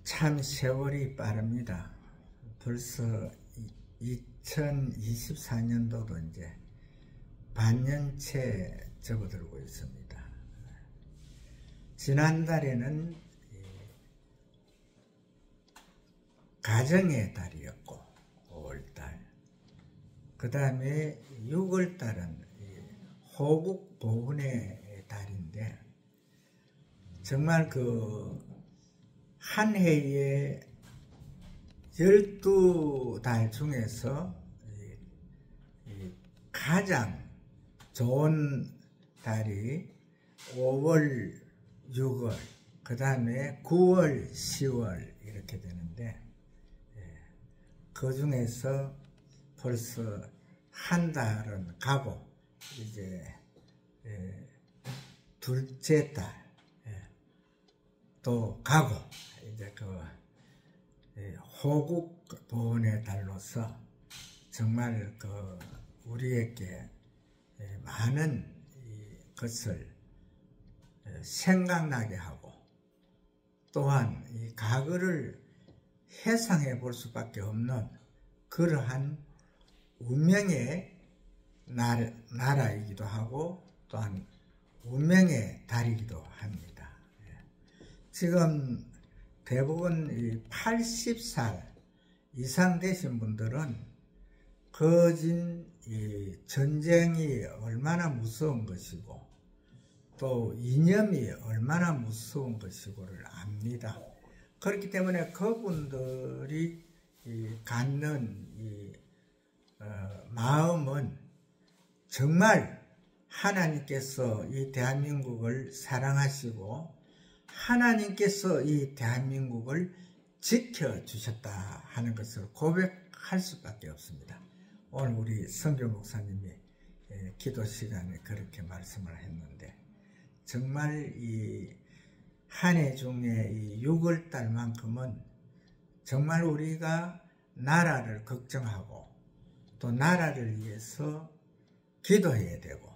참 세월이 빠릅니다. 벌써 2024년도도 이제 반년째 접어들고 있습니다. 지난달에는 가정의 달이었고 5월달, 그 다음에 6월달은 호국 보훈의 달인데, 정말 한 해에 12달 중에서 가장 좋은 달이 5월, 6월, 그 다음에 9월, 10월 이렇게 되는데, 그 중에서 벌써 한 달은 가고 이제 둘째 달 또 가고, 이제 호국 보훈의 달로서 정말 우리에게 많은 것을 생각나게 하고, 또한 이 과거를 회상해 볼 수밖에 없는 그러한 운명의 나라이기도 하고, 또한 운명의 달이기도 합니다. 지금 대부분 80살 이상 되신 분들은 거진 전쟁이 얼마나 무서운 것이고, 또 이념이 얼마나 무서운 것이고를 압니다. 그렇기 때문에 그분들이 갖는 마음은 정말 하나님께서 이 대한민국을 사랑하시고 하나님께서 이 대한민국을 지켜주셨다 하는 것을 고백할 수밖에 없습니다. 오늘 우리 성교 목사님이 기도 시간에 그렇게 말씀을 했는데, 정말 이 한 해 중에 이 6월달만큼은 정말 우리가 나라를 걱정하고 또 나라를 위해서 기도해야 되고,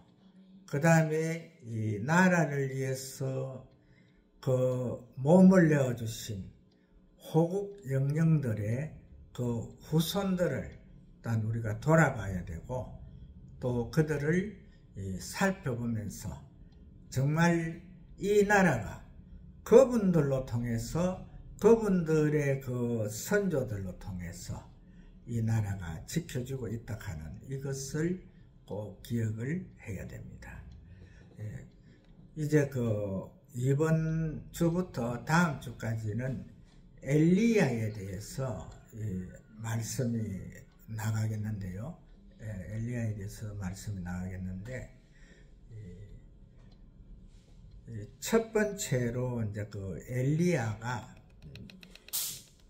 그 다음에 이 나라를 위해서 몸을 내어주신 호국 영령들의 후손들을 일단 우리가 돌아봐야 되고, 또 그들을 살펴보면서 정말 이 나라가 그분들로 통해서, 그분들의 선조들로 통해서 이 나라가 지켜주고 있다 하는 이것을 꼭 기억을 해야 됩니다. 이제 이번 주부터 다음 주까지는 엘리야에 대해서 말씀이 나가겠는데요. 엘리야에 대해서 말씀이 나가겠는데, 첫 번째로 이제 엘리야가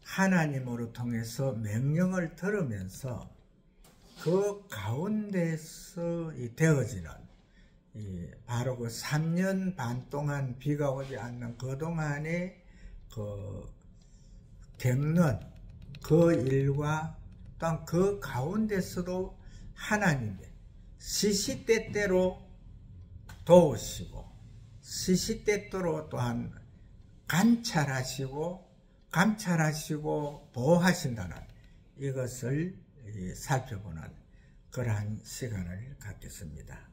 하나님으로 통해서 명령을 들으면서 그 가운데서 되어지는 바로 3년 반 동안 비가 오지 않는 그동안에 겪는 그 일과, 또한 그 가운데서도 하나님의 시시때때로 도우시고 시시때때로 또한 감찰하시고 보호하신다는 이것을 살펴보는 그러한 시간을 갖겠습니다.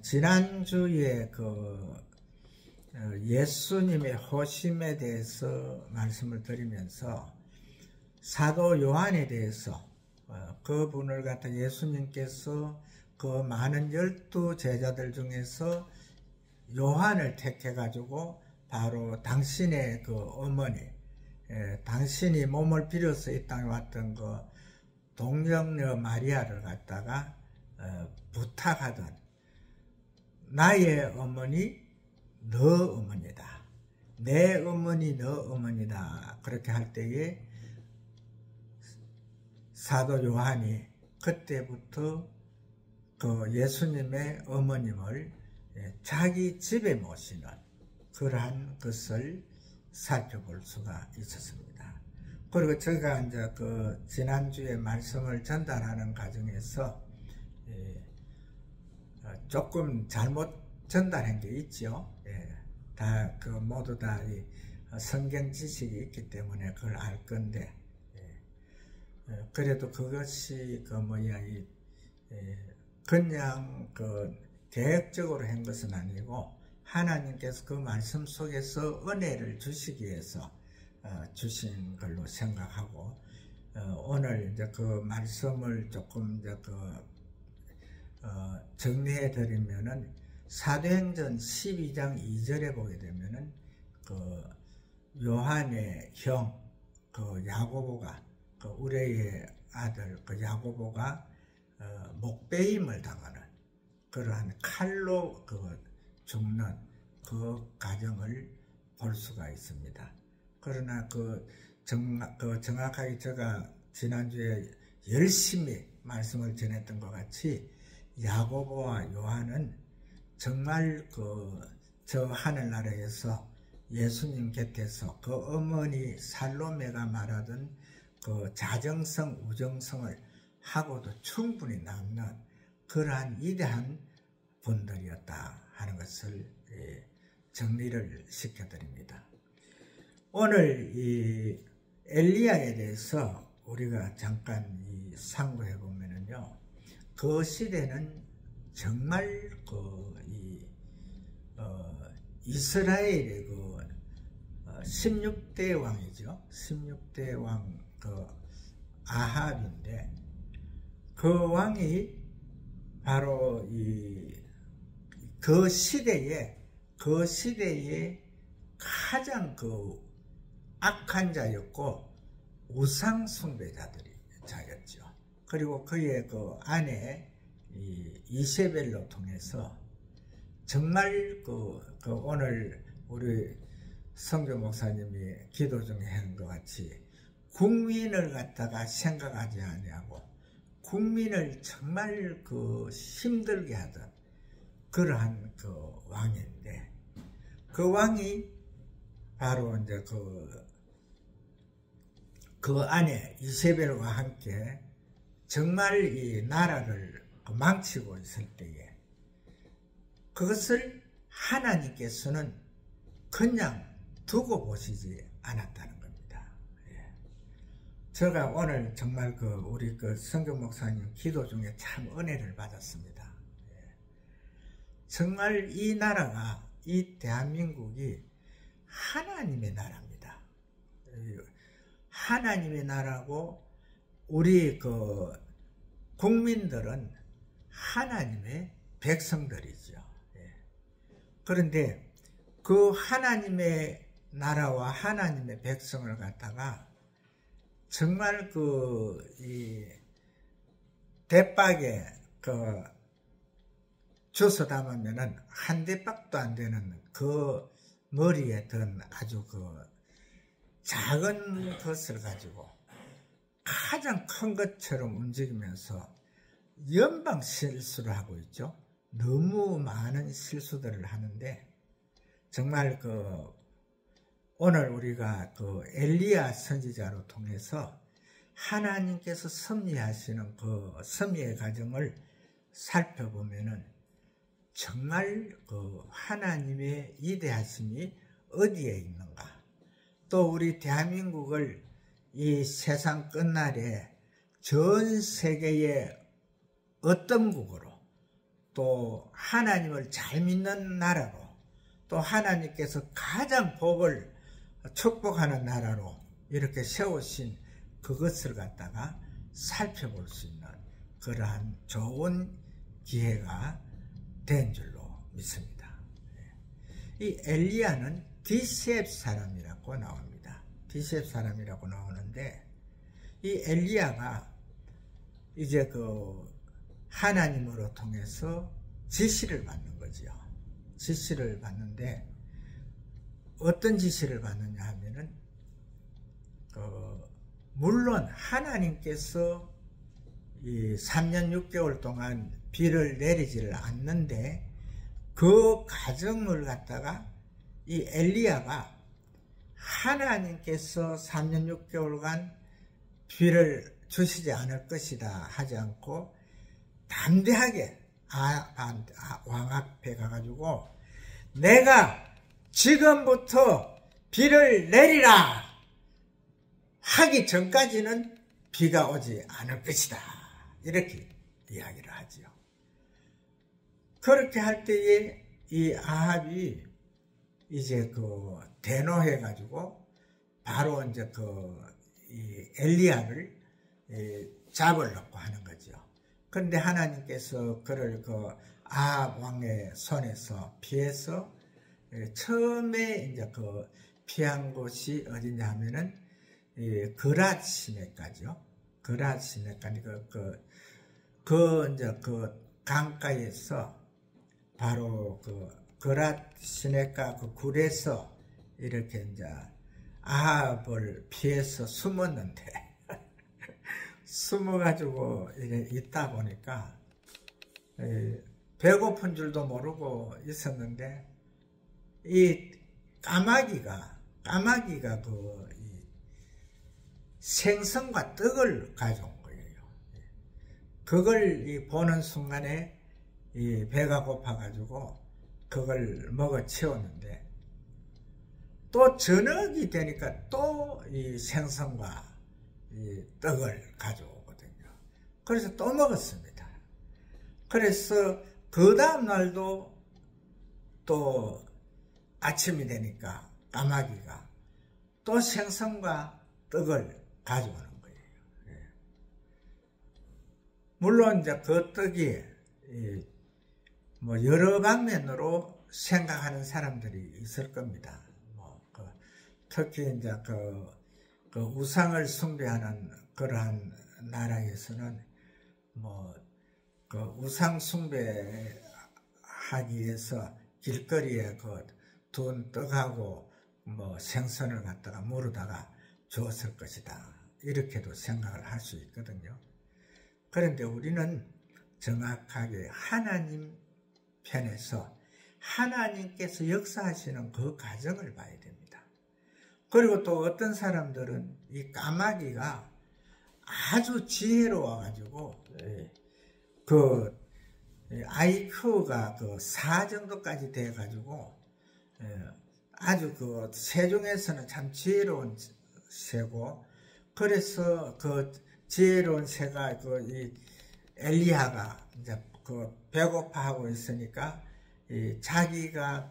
지난주에 예수님의 호심에 대해서 말씀을 드리면서 사도 요한에 대해서 그분을 갖다 예수님께서 많은 12제자들 중에서 요한을 택해 가지고 바로 당신의 어머니, 당신이 몸을 빌어서 이 땅에 왔던 동정녀 마리아를 갖다가 부탁하던, 나의 어머니 너 어머니다, 내 어머니 너 어머니다, 그렇게 할 때에 사도 요한이 그때부터 예수님의 어머님을 자기 집에 모시는 그러한 것을 살펴볼 수가 있었습니다. 그리고 제가 이제 지난주에 말씀을 전달하는 과정에서 조금 잘못 전달한 게 있죠. 다 모두 다 성경 지식이 있기 때문에 그걸 알 건데, 그래도 그것이 그냥 계획적으로 한 것은 아니고 하나님께서 그 말씀 속에서 은혜를 주시기 위해서 주신 걸로 생각하고, 오늘 이제 그 말씀을 조금 이제 정리해 드리면은 사도행전 12장 2절에 보게 되면은 요한의 형 야고보가 우레의 아들 야고보가 목베임을 당하는 그러한 칼로 죽는 그 과정을 볼 수가 있습니다. 그러나 정확하게 제가 지난주에 열심히 말씀을 전했던 것 같이 야고보와 요한은 정말 저 하늘나라에서 예수님 곁에서 그 어머니 살로메가 말하던 그 자정성, 우정성을 하고도 충분히 남는 그러한 위대한 분들이었다 하는 것을 정리를 시켜드립니다. 오늘 이 엘리야에 대해서 우리가 잠깐 상고해 보면은요, 그 시대는 정말 이스라엘의 16대 왕이죠. 16대 왕 아합인데, 그 왕이 바로 그 시대에 가장 악한 자였고 우상 숭배자였죠. 그리고 그의 아내 이세벨로 통해서 정말 오늘 우리 성교 목사님이 기도 중에 한 것 같이 국민을 갖다가 생각하지 아니하고 국민을 정말 힘들게 하던 그러한 왕인데, 그 왕이 바로 이제 그 아내 이세벨과 함께 정말 이 나라를 망치고 있을 때에 그것을 하나님께서는 그냥 두고 보시지 않았다는 겁니다. 제가 오늘 정말 우리 성경 목사님 기도 중에 참 은혜를 받았습니다. 정말 이 나라가, 이 대한민국이 하나님의 나라입니다. 하나님의 나라고 우리 국민들은 하나님의 백성들이죠. 그런데 그 하나님의 나라와 하나님의 백성을 갖다가 정말 이 대박에 주워 담으면은 한 대박도 안 되는 그 머리에 든 아주 작은 것을 가지고 가장 큰 것처럼 움직이면서 연방 실수를 하고 있죠. 너무 많은 실수들을 하는데, 정말 오늘 우리가 엘리야 선지자로 통해서 하나님께서 섭리하시는 그 섭리의 과정을 살펴보면은 정말 하나님의 위대하심이 어디에 있는가, 또 우리 대한민국을 이 세상 끝날에 전 세계의 어떤 국으로, 또 하나님을 잘 믿는 나라로, 또 하나님께서 가장 복을 축복하는 나라로 이렇게 세우신 그것을 갖다가 살펴볼 수 있는 그러한 좋은 기회가 된 줄로 믿습니다. 이 엘리야는 디셉 사람이라고 나옵니다. 디셉 사람이라고 나오는데, 이 엘리야가 이제 하나님으로 통해서 지시를 받는 거죠. 지시를 받는데, 어떤 지시를 받느냐 하면은 물론 하나님께서 이 3년 6개월 동안 비를 내리지를 않는데, 그 과정을 갖다가 이 엘리야가 하나님께서 3년 6개월간 비를 주시지 않을 것이다 하지 않고 담대하게 왕 앞에 가가지고 내가 지금부터 비를 내리라 하기 전까지는 비가 오지 않을 것이다. 이렇게 이야기를 하지요. 그렇게 할 때에 이 아합이 이제 그 대노해가지고 바로 이제 이 엘리야를 잡으려고 하는 거죠. 그런데 하나님께서 그를 그 아합 왕의 손에서 피해서 처음에 이제 그 피한 곳이 어디냐 하면은 그랏 시내까지요. 그랏 시내까지 이제 그 강가에서 바로 그 그랏 시내가 그 굴에서 이렇게 이제 아합을 피해서 숨었는데 숨어가지고 이렇게 있다 보니까 배고픈 줄도 모르고 있었는데 이 까마귀가 이 생선과 떡을 가져온 거예요. 그걸 보는 순간에 이 배가 고파가지고 그걸 먹어 치웠는데 또 저녁이 되니까 또 이 생선과 이 떡을 가져오거든요. 그래서 또 먹었습니다. 그래서 그 다음 날도 또 아침이 되니까 까마귀가 또 생선과 떡을 가져오는 거예요. 물론 이제 그 떡이 뭐 여러 방면으로 생각하는 사람들이 있을 겁니다. 특히 이제 그 우상을 숭배하는 그러한 나라에서는 그 우상 숭배하기 위해서 길거리에 둔 떡하고 생선을 갖다가 물에다가 주었을 것이다. 이렇게도 생각을 할 수 있거든요. 그런데 우리는 정확하게 하나님 편에서 하나님께서 역사하시는 그 과정을 봐야 됩니다. 그리고 또 어떤 사람들은 이 까마귀가 아주 지혜로워가지고 그 IQ가 4 정도까지 돼가지고 아주 그 새 중에서는 참 지혜로운 새고, 그래서 그 지혜로운 새가 이 엘리야가 이제 배고파하고 있으니까 자기가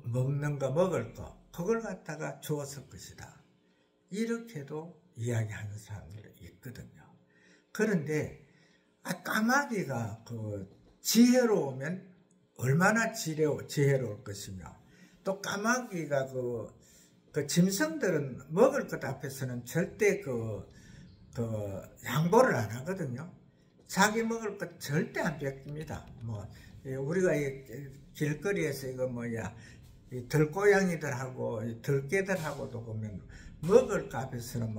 먹는 거 먹을 거 그걸 갖다가 주었을 것이다. 이렇게도 이야기하는 사람들이 있거든요. 그런데 까마귀가 지혜로우면 얼마나 지혜로울 것이며, 또 까마귀가 그 짐승들은 먹을 것 앞에서는 절대 양보를 안 하거든요. 자기 먹을 것 절대 안 뺏깁니다. 우리가 길거리에서 이 들고양이들하고 들개들하고도 보면 먹을 것 앞에서는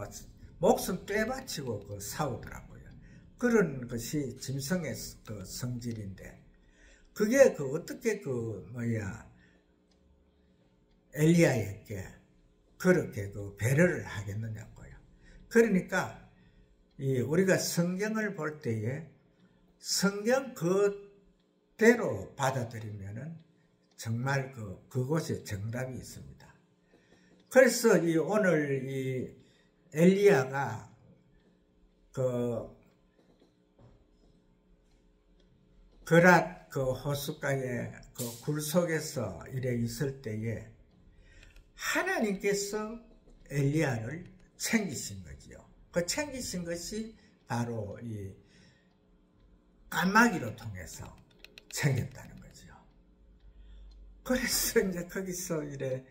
목숨 떼바치고 싸우더라고요. 그런 것이 짐승의 성질인데, 그게 어떻게 엘리야에게 그렇게 배려를 하겠느냐고요. 그러니까 우리가 성경을 볼 때에 성경 그대로 받아들이면은 정말 그곳에 정답이 있습니다. 그래서 오늘 이 엘리야가 그랏 호숫가에 굴 속에서 이래 있을 때에 하나님께서 엘리야를 챙기신 거지요. 그 챙기신 것이 바로 이 까마귀로 통해서 챙겼다는 거지요. 그래서 이제 거기서 이래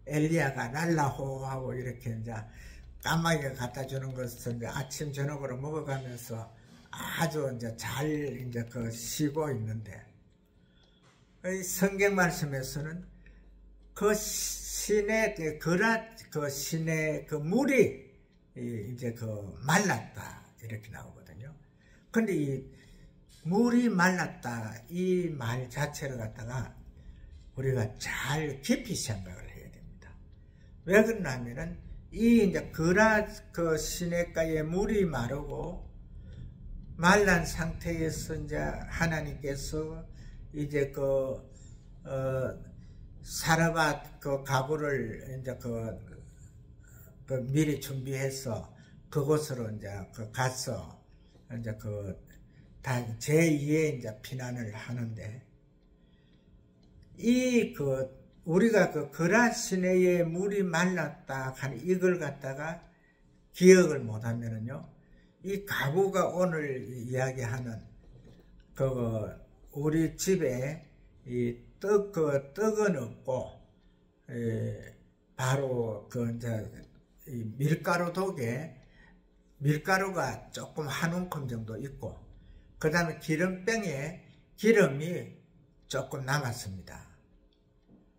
엘리야가 날라호하고 이렇게 이제 까마귀가 갖다 주는 것을 이제 아침 저녁으로 먹어가면서 아주 이제 잘 쉬고 있는데, 이 성경 말씀에서는 그랏 시내 물이 이제 말랐다 이렇게 나오거든요. 근데 이 물이 말랐다 이 말 자체를 갖다가 우리가 잘 깊이 생각을 해야 됩니다. 왜 그러냐면은 이제 그랏 시내가에 물이 마르고 말란 상태에서 이제 하나님께서 이제 사르밧 그 가구를 이제 그 미리 준비해서 그곳으로 이제 가서 이제 다 제2의 이제 피난을 하는데, 우리가 그라 시내에 물이 말랐다 하는 이걸 갖다가 기억을 못하면은요, 이 가구가 오늘 이야기하는 우리 집에 이 떡은 없고, 바로 이제 이 밀가루 독에 밀가루가 조금 한 움큼 정도 있고, 그 다음에 기름병에 기름이 조금 남았습니다.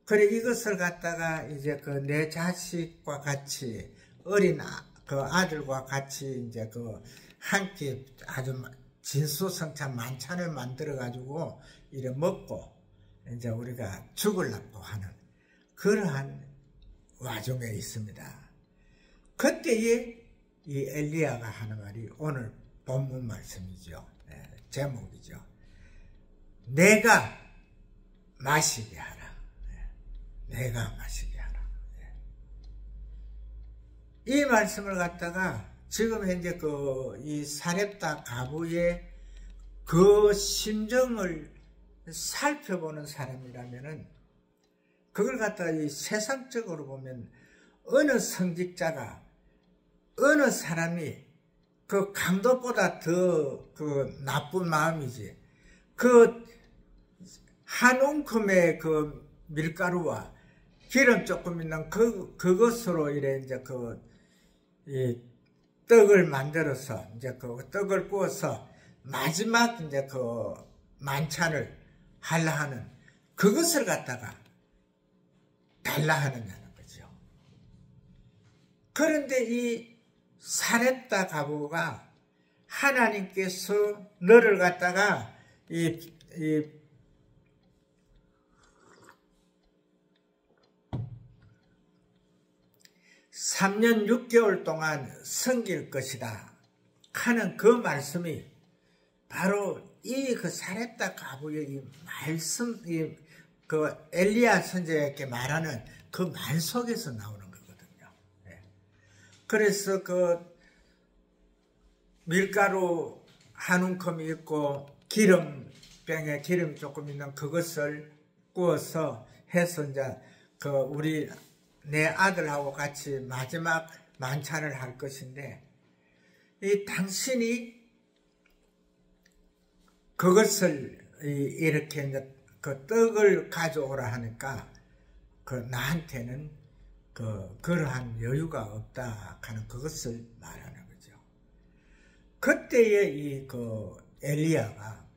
그래 이것을 갖다가 이제 내 자식과 같이 어린 아들과 같이 이제 한 끼 아주 진수성찬 만찬을 만들어 가지고 이래 먹고 이제 우리가 죽으려고 하는 그러한 와중에 있습니다. 그때에 이 엘리야가 하는 말이 오늘 본문 말씀이죠. 제목이죠. 내가 마시게 하라. 내가 마시게 하라. 이 말씀을 갖다가 지금 현재 이 사렙다 가부의 그 심정을 살펴보는 사람이라면은 그걸 갖다가 이 세상적으로 보면 어느 성직자가 어느 사람이 그 강도보다 더 나쁜 마음이지, 한 움큼의 밀가루와 기름 조금 있는 그것으로 이래 이제 이 떡을 만들어서 이제 떡을 구워서 마지막 이제 만찬을 하려 하는 그것을 갖다가 달라 하느냐는 거죠. 그런데 이 사렙다 가부가 하나님께서 너를 갖다가 3년 6개월 동안 섬길 것이다 하는 그 말씀이 바로 사렙다 가부의 이 말씀, 엘리야 선지자에게 말하는 그 말 속에서 나오는 거거든요. 그래서 밀가루 한 움큼이 있고 기름병에 기름 조금 있는 그것을 구워서 해서 이제 내 아들하고 같이 마지막 만찬을 할 것인데, 당신이 그것을 이렇게 이제 떡을 가져오라 하니까 나한테는 그러한 여유가 없다 하는 그것을 말하는 거죠. 그때에 엘리야가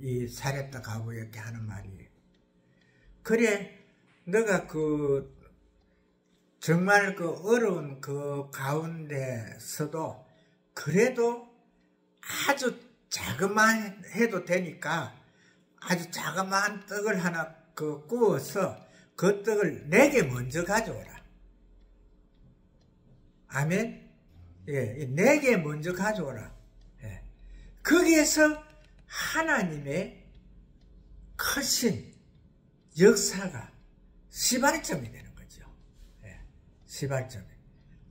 이 사렙다 가부에게 하는 말이, 그래 너가 정말 어려운 가운데서도 그래도 아주 자그마한 해도 되니까 아주 자그마한 떡을 하나 구워서 그 떡을 내게 먼저 가져오라. 아멘. 내게 먼저 가져오라. 거기에서 하나님의 크신 역사가 시발점이 되는 거죠. 시발점이.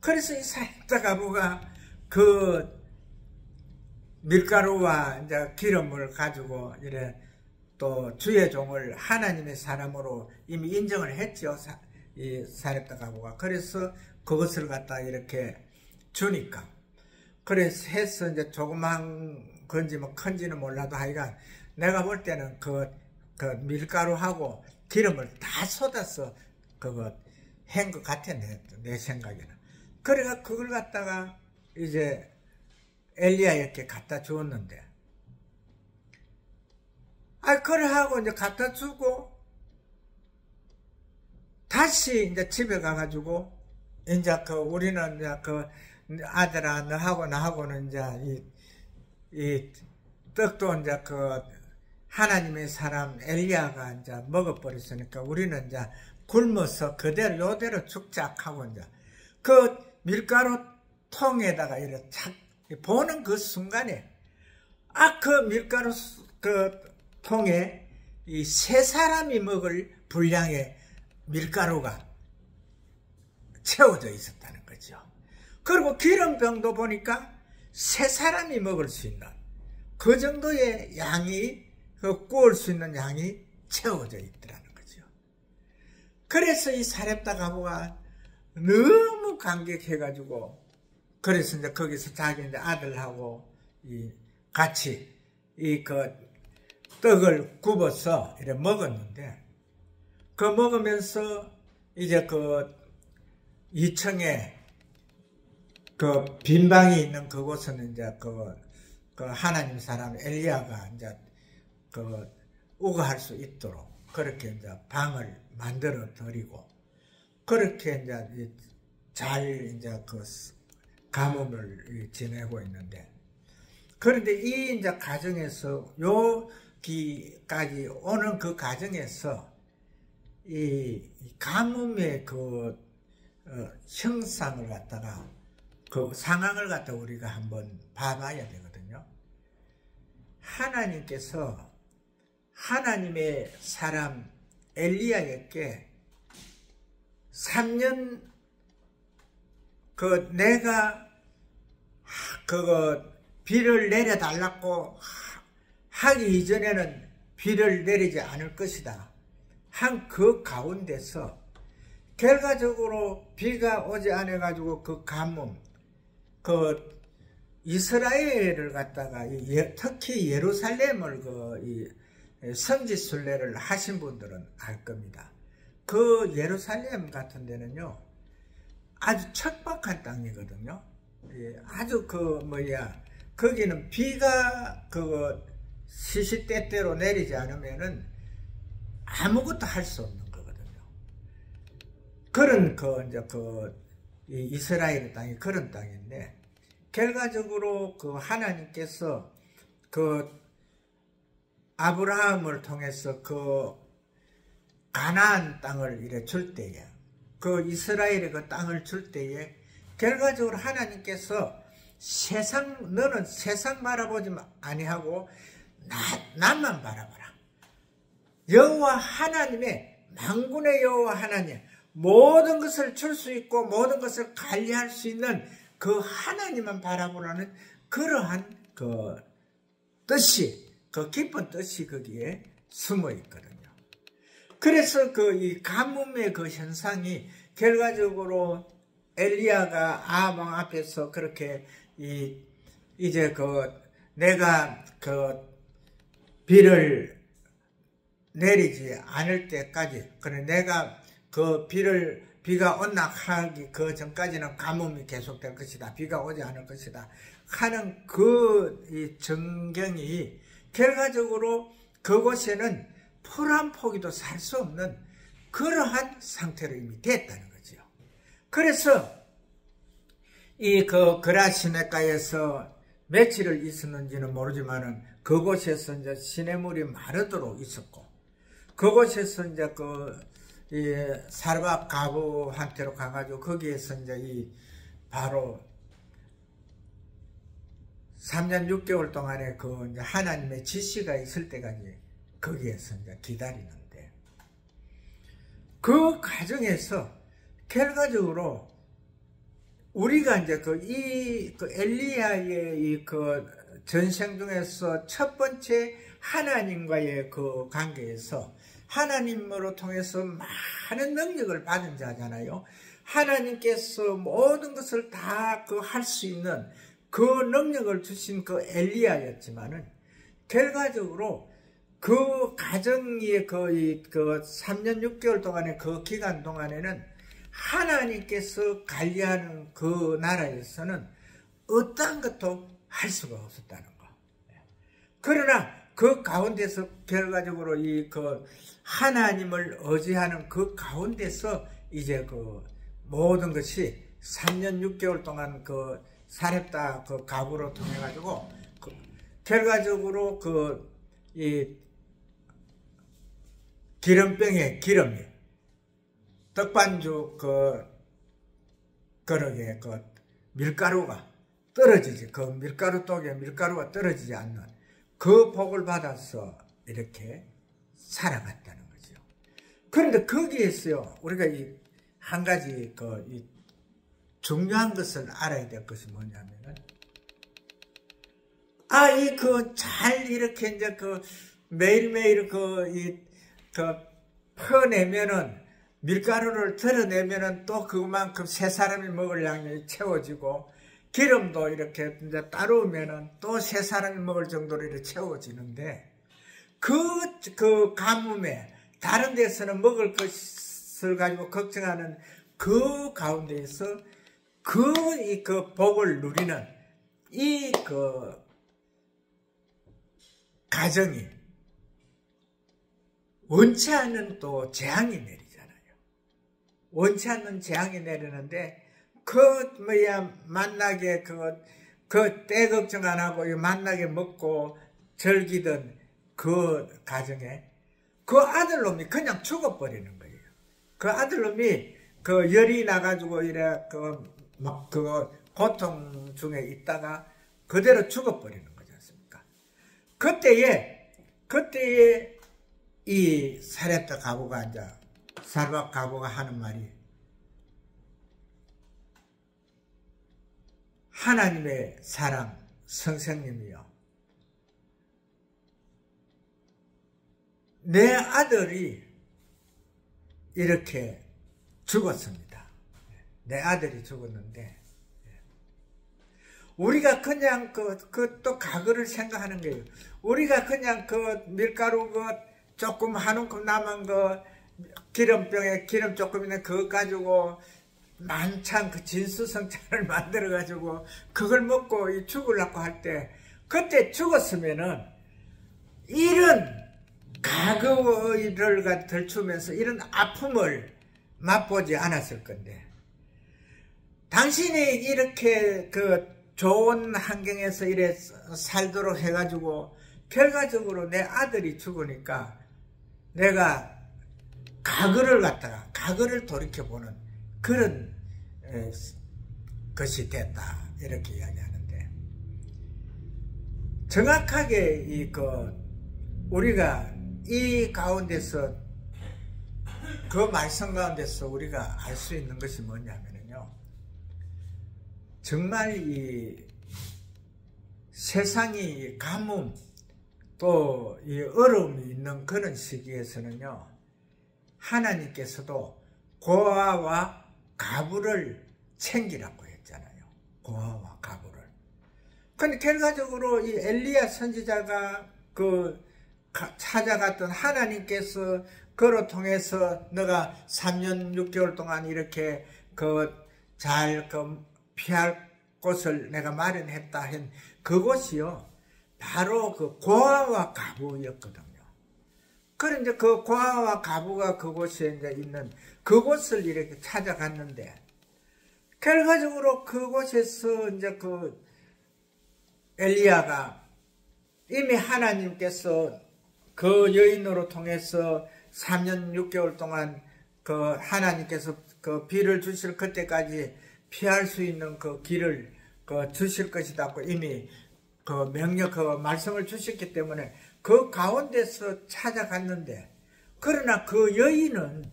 그래서 이 사렙다 가부가 밀가루와 이제 기름을 가지고 이래 또 주의 종을 하나님의 사람으로 이미 인정을 했죠. 이 사렙다 가부가. 그래서 그것을 갖다 이렇게 주니까. 그래서 해서 이제 조그만 건지 뭐 큰지는 몰라도 하여간 내가 볼 때는 밀가루하고 기름을 다 쏟아서 한 것 같아, 내 생각에는. 그래가 그걸 갖다가 이제 엘리야에게 갖다 주었는데, 그래 하고 이제 갖다 주고, 다시 이제 집에 가가지고, 이제 우리는 이제 아들아, 너하고 나하고는 이제 이 떡도 이제 하나님의 사람 엘리야가 이제 먹어버렸으니까 우리는 이제 굶어서 그대로 요대로 죽자 하고 이제 밀가루 통에다가 이렇게 착 보는 그 순간에 밀가루 통에 이 세 사람이 먹을 분량의 밀가루가 채워져 있었다는 거죠. 그리고 기름병도 보니까 세 사람이 먹을 수 있는 그 정도의 양이, 그 구울 수 있는 양이 채워져 있더라는 거죠. 그래서 이 사렙다 가부가 너무 감격해가지고, 그래서 이제 거기서 자기 이제 아들하고 같이 떡을 굽어서 이렇게 먹었는데, 그 먹으면서 이제 2층에 빈방이 있는 그곳은 이제 하나님 사람 엘리야가 이제 우거할 수 있도록 그렇게 이제 방을 만들어 드리고, 그렇게 이제 잘 이제 가뭄을 지내고 있는데, 그런데 이 이제 가정에서 여기까지 오는 그 가정에서 이 가뭄의 형상을 갖다가 그 상황을 갖다 우리가 한번 봐봐야 되거든요. 하나님께서 하나님의 사람 엘리야에게 3년 내가 비를 내려달라고 하기 이전에는 비를 내리지 않을 것이다 한 그 가운데서 결과적으로 비가 오지 않아 가지고 그 가뭄, 이스라엘을 갖다가 특히 예루살렘을 성지순례를 하신 분들은 알 겁니다. 그 예루살렘 같은 데는요 아주 척박한 땅이거든요. 아주 거기는 비가 시시때때로 내리지 않으면은 아무것도 할 수 없는 거거든요. 그런 이스라엘 땅이 그런 땅인데, 결과적으로 하나님께서 아브라함을 통해서 가나안 땅을 이래 줄 때에, 이스라엘의 땅을 줄 때에 결과적으로 하나님께서 너는 세상 바라보지 아니하고 나만 바라봐라. 여호와 하나님의, 만군의 여호와 하나님, 모든 것을 줄 수 있고 모든 것을 관리할 수 있는 그 하나님만 바라보라는 그러한 뜻이, 깊은 뜻이 거기에 숨어 있거든요. 그래서 이 가뭄의 현상이 결과적으로 엘리야가 아합 앞에서 그렇게 이제 내가 비를 내리지 않을 때까지, 내가 비가 언락하기 전까지는 가뭄이 계속될 것이다, 비가 오지 않을 것이다 하는 이 정경이 결과적으로 그곳에는 풀 한 포기도 살 수 없는 그러한 상태로 이미 됐다는 거죠. 그래서 그라시네가에서 며칠을 있었는지는 모르지만은 그곳에서 이제 시냇물이 마르도록 있었고, 그곳에서 이제 사르밧 가부한테로 가가지고 거기에서 이제 바로 3년 6개월 동안에 이제 하나님의 지시가 있을 때까지 거기에서 이제 기다리는데, 그 과정에서 결과적으로 우리가 이제 엘리야의 전생 중에서 첫 번째 하나님과의 관계에서 하나님으로 통해서 많은 능력을 받은 자잖아요. 하나님께서 모든 것을 다 할 수 있는 그 능력을 주신 엘리야였지만은, 결과적으로 그 가정의 3년 6개월 동안의 기간 동안에는 하나님께서 관리하는 그 나라에서는 어떠한 것도 할 수가 없었다는 거. 그러나 그 가운데서 결과적으로 하나님을 의지하는 그 가운데서 이제 모든 것이 3년 6개월 동안 사렙다 가부로 통해 가지고 결과적으로 이 기름병에 기름이 떡반죽 그릇에 밀가루가 떨어지지, 밀가루 떡에 밀가루가 떨어지지 않는 그 복을 받아서 이렇게 살아갔다는 거죠. 그런데 거기에서요, 우리가 한 가지 중요한 것을 알아야 될 것이 뭐냐면은, 잘 이렇게 이제 매일매일 퍼내면은, 밀가루를 덜어내면은 또 그만큼 세 사람이 먹을 양이 채워지고, 기름도 이렇게 이제 따르면은 또 세 사람이 먹을 정도로 이렇게 채워지는데, 그 가뭄에 다른 데서는 먹을 것을 가지고 걱정하는 그 가운데에서 그 복을 누리는 가정이 원치 않는 또 재앙이 내리잖아요. 원치 않는 재앙이 내리는데 만나게 때 걱정 안 하고 만나게 먹고 즐기던 그 가정에 그 아들놈이 그냥 죽어버리는 거예요. 그 아들놈이 열이 나가지고 고통 중에 있다가 그대로 죽어버리는 거지 않습니까? 그때에 이 사렙다 가부가 살박 가부가 하는 말이, 하나님의 사랑 선생님이요, 내 아들이 이렇게 죽었습니다. 내 아들이 죽었는데, 우리가 그냥 또 과거를 생각하는 거예요. 우리가 그냥 밀가루 조금 한 움큼 남은 기름병에 기름 조금 있는 그거 가지고 만찬 진수성찬을 만들어 가지고 그걸 먹고 죽으려고 할 때, 그때 죽었으면은 이런 과거를 덜추면서 이런 아픔을 맛보지 않았을 건데, 당신이 이렇게 좋은 환경에서 이래 살도록 해가지고 결과적으로 내 아들이 죽으니까 내가 과거를 돌이켜보는 그런 것이 됐다, 이렇게 이야기하는데, 정확하게 우리가 이 가운데서 그 말씀 가운데서 우리가 알 수 있는 것이 뭐냐면요, 정말 이 세상이 가뭄 또 이 어려움이 있는 그런 시기에서는요, 하나님께서도 고아와 가부를 챙기라고 했잖아요. 고아와 가부를. 근데 결과적으로 이 엘리야 선지자가 찾아갔던 하나님께서 그로 통해서 너가 3년 6개월 동안 이렇게 잘 피할 곳을 내가 마련했다 한 그곳이요, 바로 고아와 가부였거든요. 그런데 그 고아와 가부가 그곳에 이제 있는 그곳을 이렇게 찾아갔는데, 결과적으로 그곳에서 이제 엘리야가 이미 하나님께서 그 여인으로 통해서 3년 6개월 동안 하나님께서 비를 주실 그때까지 피할 수 있는 길을 주실 것이라고 이미 말씀을 주셨기 때문에 그 가운데서 찾아갔는데, 그러나 그 여인은,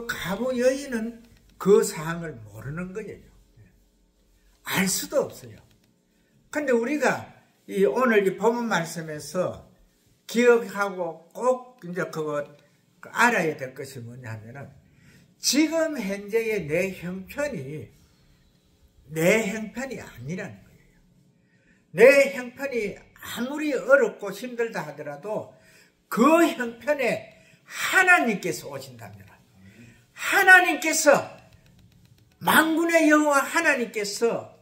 가부 여인은 그 사항을 모르는 거예요. 알 수도 없어요. 근데 우리가 오늘 이 본문 말씀에서 기억하고 꼭 이제 알아야 될 것이 뭐냐면은, 지금 현재의 내 형편이 아니라는 거예요. 내 형편이 아무리 어렵고 힘들다 하더라도 그 형편에 하나님께서 오신다면, 하나님께서, 만군의 여호와 하나님께서,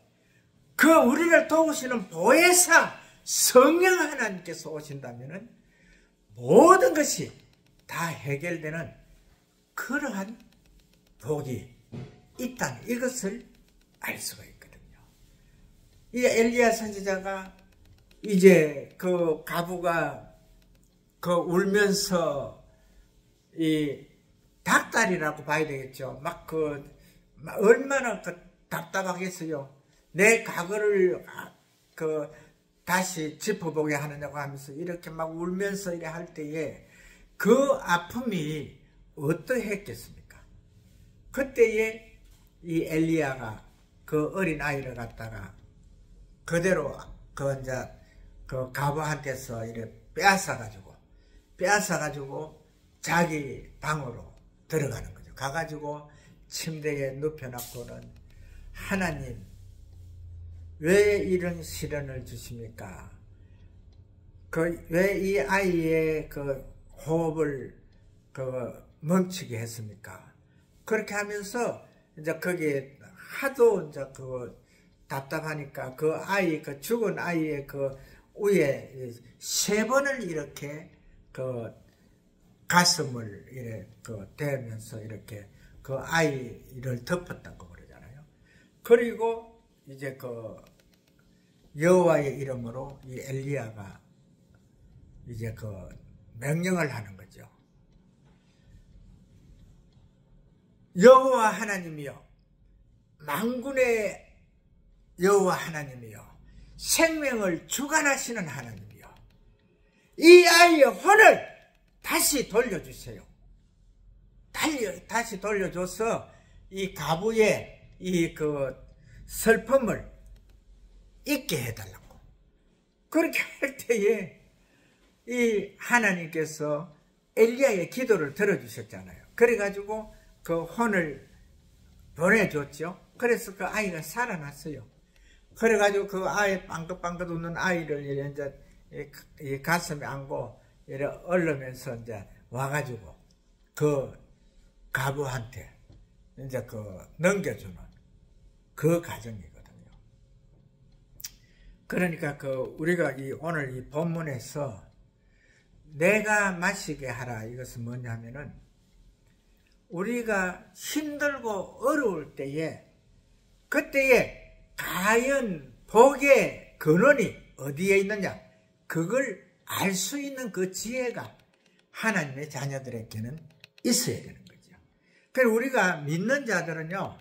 우리를 도우시는 보혜사 성령 하나님께서 오신다면 모든 것이 다 해결되는 그러한 복이 있다는 이것을 알 수가 있거든요. 이 엘리야 선지자가 이제 가부가 울면서 이 닭다리라고 봐야 되겠죠. 얼마나 답답하겠어요. 내 과거를 다시 짚어보게 하느냐고 하면서 이렇게 막 울면서 이래 할 때에 그 아픔이 어떠했겠습니까? 그때에 이 엘리야가 그 어린 아이를 갖다가 그대로 그 이제 그 과부한테서 이래 빼앗아가지고 자기 방으로 들어가는 거죠. 가가지고 침대에 눕혀놓고는 하나님 왜 이런 시련을 주십니까? 왜 이 아이의 그 호흡을 멈추게 했습니까? 그렇게 하면서 이제 거기에 하도 이제 답답하니까 그 죽은 아이의 그 위에 3번을 이렇게 가슴을 이렇게 대면서 이렇게 그 아이를 덮었다고 그러잖아요. 그리고 이제 여호와의 이름으로 이 엘리야가 이제 명령을 하는 거죠. 여호와 하나님이여, 만군의 여호와 하나님이여, 생명을 주관하시는 하나님이여, 이 아이의 혼을 다시 돌려주세요. 다시 돌려줘서 이 가부의 이 슬픔을 잊게 해달라고. 그렇게 할 때에 이 하나님께서 엘리야의 기도를 들어주셨잖아요. 그래가지고 그 혼을 보내줬죠. 그래서 그 아이가 살아났어요. 그래가지고 그 아이 빵긋빵긋 웃는 아이를 이제 이 가슴에 안고 이래 얼르면서 이제 와가지고 그 가부한테 이제 넘겨주는 그 과정이거든요. 그러니까 우리가 오늘 이 본문에서 내가 마시게 하라, 이것은 뭐냐면은 우리가 힘들고 어려울 때에 그때에 과연 복의 근원이 어디에 있느냐, 그걸 알 수 있는 그 지혜가 하나님의 자녀들에게는 있어야 되는 거죠. 그래서 우리가 믿는 자들은요,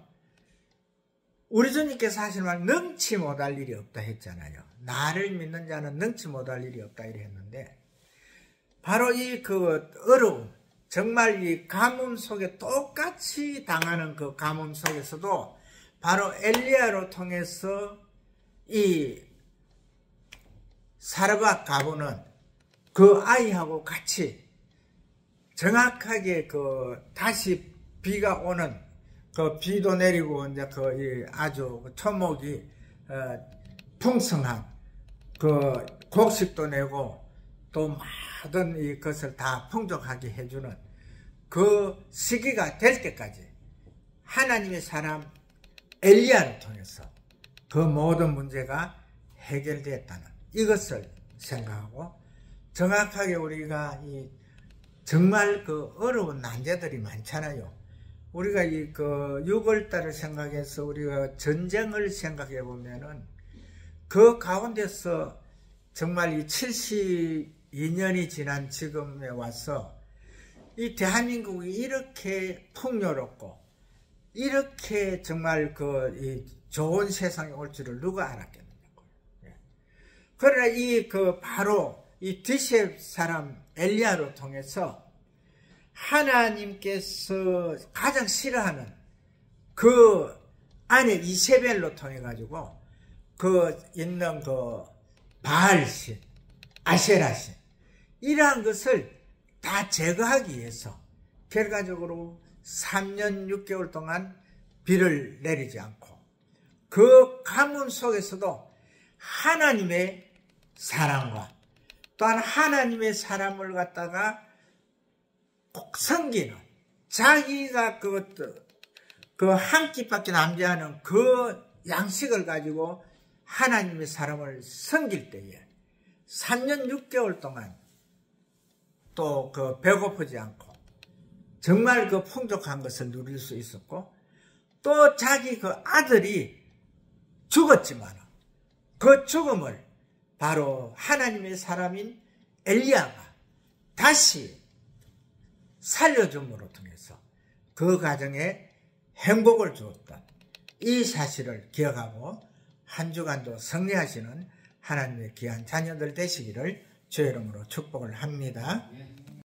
우리 주님께서 하시는 말 능치 못할 일이 없다 했잖아요. 나를 믿는 자는 능치 못할 일이 없다 이래 했는데, 바로 이 어려움, 정말 이 가뭄 속에 똑같이 당하는 그 가뭄 속에서도 바로 엘리야로 통해서 이 사르밧 가부는 그 아이하고 같이 정확하게 다시 비가 오는 비도 내리고 이제 아주 토목이 풍성한 곡식도 내고 또 모든 이것을 다 풍족하게 해주는 그 시기가 될 때까지 하나님의 사람 엘리야를 통해서 그 모든 문제가 해결되었다는 이것을 생각하고, 정확하게 우리가 정말 어려운 난제들이 많잖아요. 우리가 6월달을 생각해서 우리가 전쟁을 생각해 보면은 그 가운데서 정말 72년이 지난 지금에 와서 이 대한민국이 이렇게 풍요롭고 이렇게 정말 좋은 세상에 올 줄을 누가 알았겠느냐고요. 그러나 바로 이 디셉 사람 엘리야로 통해서 하나님께서 가장 싫어하는 그 안에 이세벨로 통해 가지고 있는 바알신, 아세라신 이러한 것을 다 제거하기 위해서 결과적으로 3년 6개월 동안 비를 내리지 않고 그 가뭄 속에서도 하나님의 사랑과 또한 하나님의 사람을 갖다가 꼭 섬기는, 자기가 한 끼밖에 남지 않은 그 양식을 가지고 하나님의 사람을 섬길 때에 3년 6개월 동안 또 배고프지 않고 정말 풍족한 것을 누릴 수 있었고, 또 자기 아들이 죽었지만 그 죽음을 바로 하나님의 사람인 엘리야가 다시 살려줌으로 통해서 그 가정에 행복을 주었던 이 사실을 기억하고 한 주간도 승리하시는 하나님의 귀한 자녀들 되시기를 주의 이름으로 축복을 합니다.